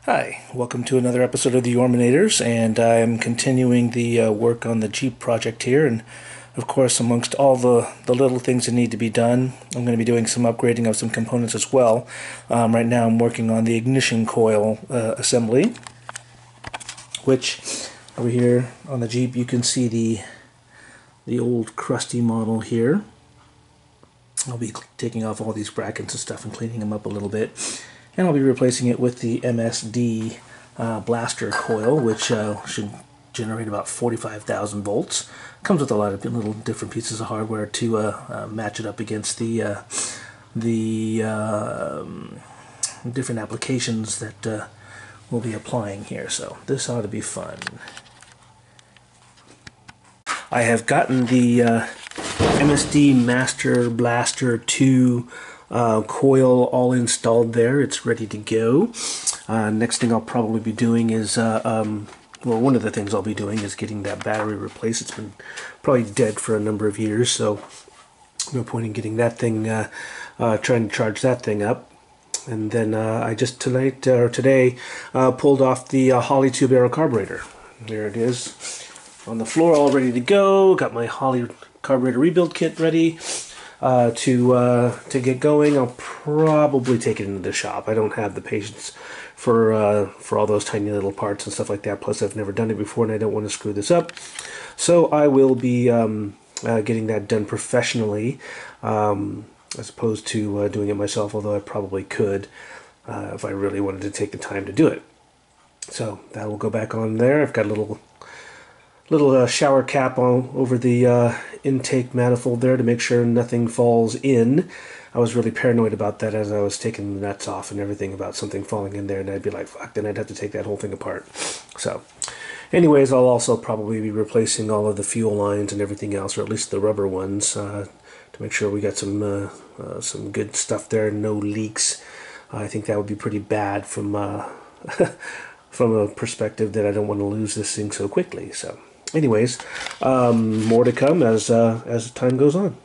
Hi, welcome to another episode of the Yorminators, and I'm continuing the work on the Jeep project here, and of course amongst all the little things that need to be done, I'm going to be doing some upgrading of some components as well. Right now I'm working on the ignition coil assembly, which over here on the Jeep you can see the old crusty model here. I'll be taking off all these brackets and stuff and cleaning them up a little bit. And I'll be replacing it with the MSD blaster coil, which should generate about 45,000 volts. Comes with a lot of little different pieces of hardware to match it up against the different applications that we'll be applying here. So this ought to be fun. I have gotten the MSD Master Blaster 2 coil all installed there. It's ready to go. Next thing I'll probably be doing is, well, one of the things I'll be doing is getting that battery replaced. It's been probably dead for a number of years, so no point in getting that thing, trying to charge that thing up. And then I just today pulled off the Holley tube aero carburetor. There it is on the floor, all ready to go. Got my Holley carburetor rebuild kit ready to get going. I'll probably take it into the shop. I don't have the patience for all those tiny little parts and stuff like that. Plus, I've never done it before, and I don't want to screw this up. So I will be getting that done professionally, as opposed to doing it myself. Although I probably could if I really wanted to take the time to do it. So that will go back on there. I've got a little shower cap over the intake manifold there to make sure nothing falls in. I was really paranoid about that as I was taking the nuts off and everything, about something falling in there, and I'd be like, fuck, then I'd have to take that whole thing apart. So anyways, I'll also probably be replacing all of the fuel lines and everything else, or at least the rubber ones, to make sure we got some good stuff there, no leaks. I think that would be pretty bad from from a perspective that I don't want to lose this thing so quickly. So anyways, more to come as time goes on.